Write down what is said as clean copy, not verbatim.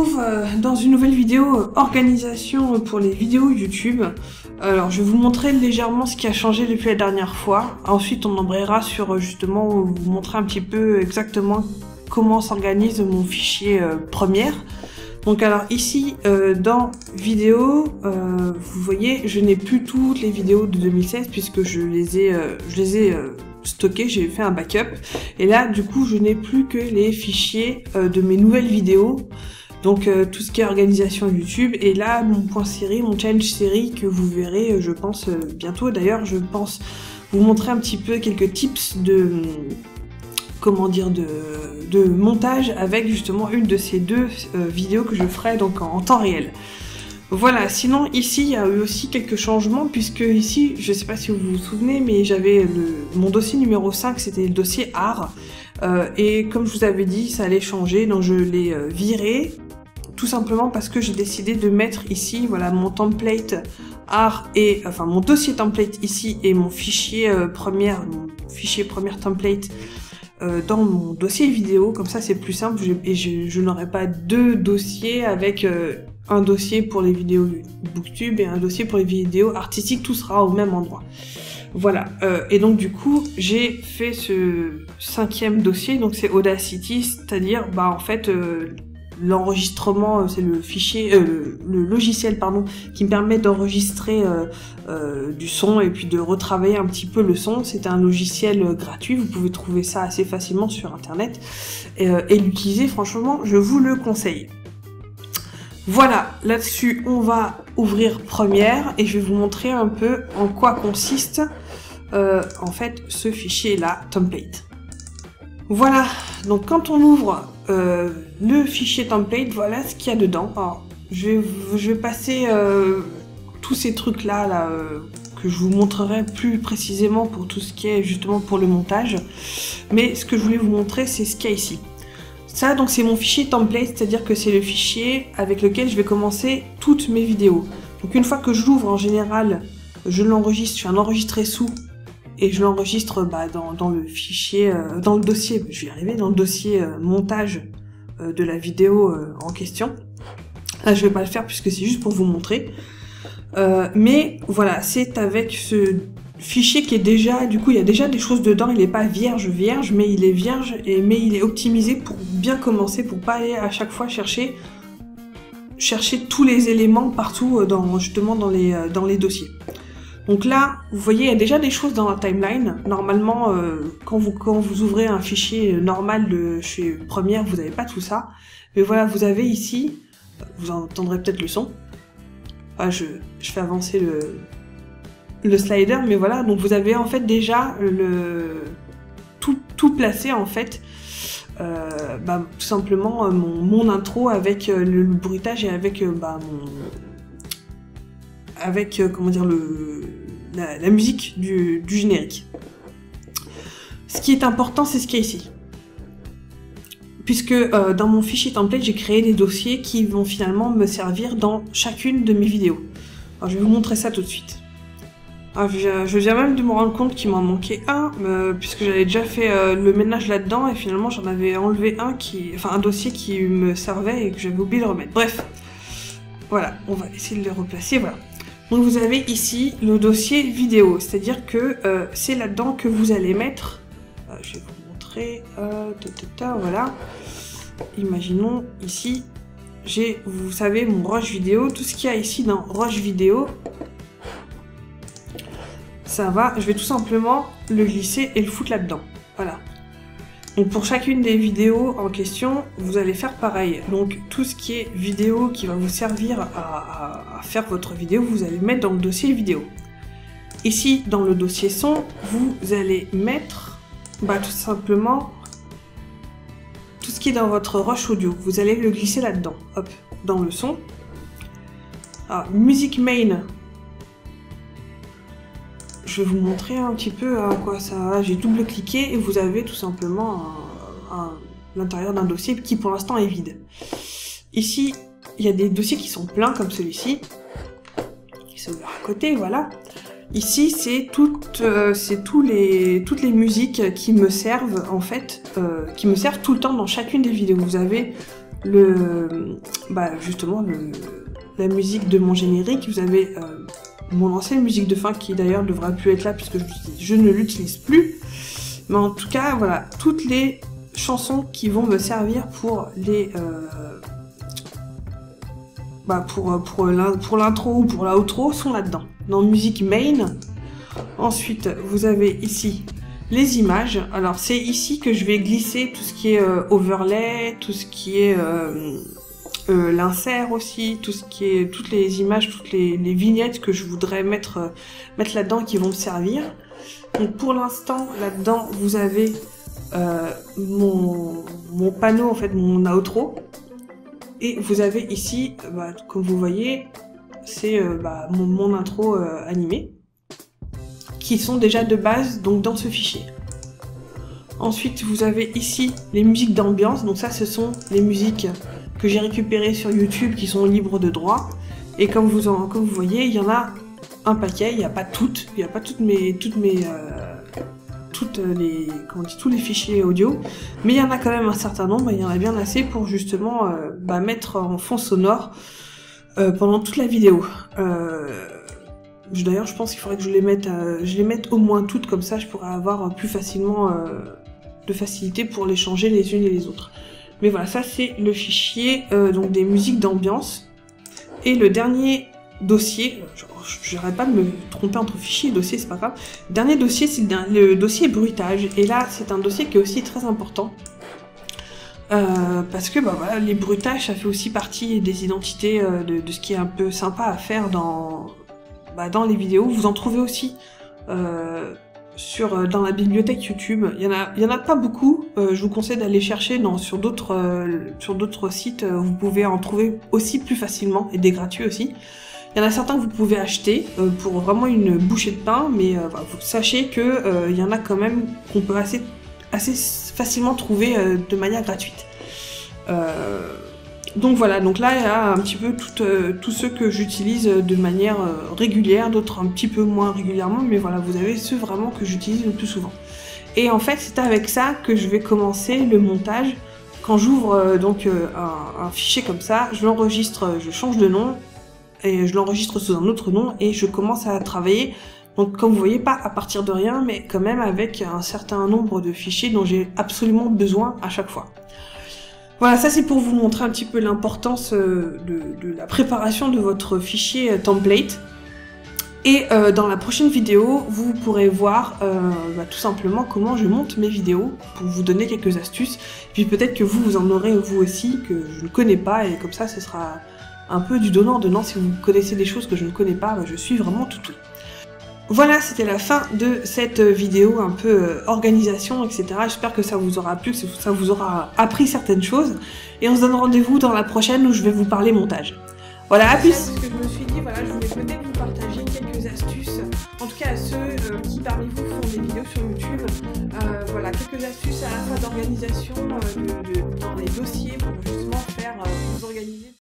retrouve dans une nouvelle vidéo organisation pour les vidéos YouTube. Alors je vais vous montrer légèrement ce qui a changé depuis la dernière fois. Ensuite on embrayera sur justement vous montrer un petit peu exactement comment s'organise mon fichier première. Donc alors ici dans vidéo, vous voyez je n'ai plus toutes les vidéos de 2016 puisque je les ai stocké, j'ai fait un backup et là du coup je n'ai plus que les fichiers de mes nouvelles vidéos, donc tout ce qui est organisation YouTube et là mon point série, mon challenge série que vous verrez je pense bientôt. D'ailleurs je pense vous montrer un petit peu quelques tips de comment dire de montage avec justement une de ces deux vidéos que je ferai donc en temps réel. Voilà, sinon ici il y a eu aussi quelques changements puisque ici, je sais pas si vous vous souvenez, mais j'avais mon dossier numéro 5, c'était le dossier art et comme je vous avais dit, ça allait changer, donc je l'ai viré tout simplement parce que j'ai décidé de mettre ici, voilà, mon template art et enfin mon dossier template ici et mon fichier première template dans mon dossier vidéo, comme ça c'est plus simple et je n'aurai pas deux dossiers avec un dossier pour les vidéos Booktube et un dossier pour les vidéos artistiques, tout sera au même endroit. Voilà, et donc du coup j'ai fait ce 5e dossier, donc c'est Audacity, c'est-à-dire bah en fait l'enregistrement, c'est le fichier, le logiciel pardon, qui me permet d'enregistrer du son et puis de retravailler un petit peu le son. C'est un logiciel gratuit, vous pouvez trouver ça assez facilement sur internet et l'utiliser, franchement je vous le conseille. Voilà, là-dessus on va ouvrir Première et je vais vous montrer un peu en quoi consiste en fait ce fichier là, template. Voilà, donc quand on ouvre le fichier template, voilà ce qu'il y a dedans. Alors, je vais passer tous ces trucs là, que je vous montrerai plus précisément pour tout ce qui est justement pour le montage. Mais ce que je voulais vous montrer, c'est ce qu'il y a ici. Ça, donc c'est mon fichier template, c'est-à-dire que c'est le fichier avec lequel je vais commencer toutes mes vidéos. Donc une fois que je l'ouvre, en général, je l'enregistre, je fais un enregistrer sous et je l'enregistre dans le fichier, dans le dossier, je vais y arriver, dans le dossier montage de la vidéo en question. Là, je vais pas le faire puisque c'est juste pour vous montrer. Mais voilà, c'est avec ce fichier qui est déjà, du coup, il y a déjà des choses dedans. Il n'est pas vierge, mais il est vierge mais il est optimisé pour bien commencer, pour pas aller à chaque fois chercher tous les éléments partout justement dans les dossiers. Donc là, vous voyez, il y a déjà des choses dans la timeline. Normalement, quand vous ouvrez un fichier normal de chez Première, vous n'avez pas tout ça. Mais voilà, vous avez ici, vous entendrez peut-être le son. Enfin, je fais avancer le slider, mais voilà, donc vous avez en fait déjà tout placé en fait. Tout simplement mon intro avec le bruitage et avec comment dire la musique du générique. Ce qui est important, c'est ce qu'il y a ici. Puisque dans mon fichier template, j'ai créé des dossiers qui vont finalement me servir dans chacune de mes vidéos. Alors, je vais vous montrer ça tout de suite. Alors, je viens même de me rendre compte qu'il m'en manquait un, puisque j'avais déjà fait le ménage là-dedans et finalement j'en avais enlevé un dossier qui me servait et que j'avais oublié de remettre. Bref, voilà, on va essayer de le replacer, voilà. Donc vous avez ici le dossier vidéo, c'est-à-dire que c'est là-dedans que vous allez mettre, je vais vous montrer, voilà, imaginons ici, vous savez, mon rush vidéo, tout ce qu'il y a ici dans rush vidéo, ça va, je vais tout simplement le glisser et le foutre là-dedans, voilà. Donc pour chacune des vidéos en question, vous allez faire pareil. Donc tout ce qui est vidéo qui va vous servir à faire votre vidéo, vous allez le mettre dans le dossier vidéo. Ici, dans le dossier son, vous allez mettre tout simplement tout ce qui est dans votre rush audio. Vous allez le glisser là-dedans, hop, dans le son. Alors, musique main. Je vais vous montrer un petit peu à quoi ça... J'ai double-cliqué et vous avez tout simplement l'intérieur d'un dossier qui pour l'instant est vide. Ici, il y a des dossiers qui sont pleins comme celui-ci, qui sont ouverts à côté, voilà. Ici, c'est toutes les musiques qui me servent en fait, qui me servent tout le temps dans chacune des vidéos. Vous avez justement la musique de mon générique. Vous avez mon ancienne musique de fin qui d'ailleurs ne devrait plus être là puisque je ne l'utilise plus. Mais en tout cas, voilà, toutes les chansons qui vont me servir pour les pour l'intro ou pour l'outro sont là-dedans. Dans musique main. Ensuite, vous avez ici les images. Alors c'est ici que je vais glisser tout ce qui est overlay, tout ce qui est l'insert aussi, tout ce qui est toutes les images, toutes les vignettes que je voudrais mettre là-dedans et qui vont me servir. Donc pour l'instant, là-dedans, vous avez mon panneau, en fait, mon outro. Et vous avez ici, comme vous voyez, c'est mon intro animé, qui sont déjà de base donc dans ce fichier. Ensuite, vous avez ici les musiques d'ambiance. Donc ça, ce sont les musiques que j'ai récupérées sur YouTube qui sont libres de droit. Et comme vous voyez, il y en a un paquet. Il n'y a pas toutes, tous les fichiers audio, mais il y en a quand même un certain nombre. Et il y en a bien assez pour justement mettre en fond sonore pendant toute la vidéo. D'ailleurs, je pense qu'il faudrait que je les mette au moins toutes, comme ça je pourrais avoir plus facilement de facilité pour les changer les unes et les autres. Mais voilà, ça c'est le fichier donc des musiques d'ambiance. Et le dernier dossier, j'arrête pas de me tromper entre fichier et dossier, c'est pas grave. Le dernier dossier, c'est le dossier bruitage. Et là, c'est un dossier qui est aussi très important. Parce que voilà, les bruitages, ça fait aussi partie des identités de ce qui est un peu sympa à faire dans les vidéos. Vous en trouvez aussi dans la bibliothèque YouTube. Il y en a pas beaucoup. Je vous conseille d'aller chercher sur d'autres sites. Vous pouvez en trouver aussi plus facilement, et des gratuits aussi. Il y en a certains que vous pouvez acheter pour vraiment une bouchée de pain, mais vous sachez que il y en a quand même qu'on peut assez facilement trouver de manière gratuite. Donc voilà, donc là il y a un petit peu tous ceux que j'utilise de manière régulière, d'autres un petit peu moins régulièrement, mais voilà, vous avez ceux vraiment que j'utilise le plus souvent. Et en fait, c'est avec ça que je vais commencer le montage. Quand j'ouvre un fichier comme ça, je l'enregistre, je change de nom, et je l'enregistre sous un autre nom, et je commence à travailler. Donc comme vous voyez, pas à partir de rien, mais quand même avec un certain nombre de fichiers dont j'ai absolument besoin à chaque fois. Voilà, ça c'est pour vous montrer un petit peu l'importance de la préparation de votre fichier template. Et dans la prochaine vidéo, vous pourrez voir tout simplement comment je monte mes vidéos, pour vous donner quelques astuces. Puis peut-être que vous en aurez vous aussi, que je ne connais pas, et comme ça ce sera un peu du donnant-donnant. Si vous connaissez des choses que je ne connais pas, je suis vraiment tout oui. Voilà, c'était la fin de cette vidéo un peu organisation, etc. J'espère que ça vous aura plu, que ça vous aura appris certaines choses. Et on se donne rendez-vous dans la prochaine où je vais vous parler montage. Voilà, à plus. C'est ce que je me suis dit, voilà, je voulais peut-être vous partager quelques astuces, en tout cas à ceux qui parmi vous font des vidéos sur YouTube. Voilà, quelques astuces à la fois d'organisation dans les dossiers pour justement vous organiser.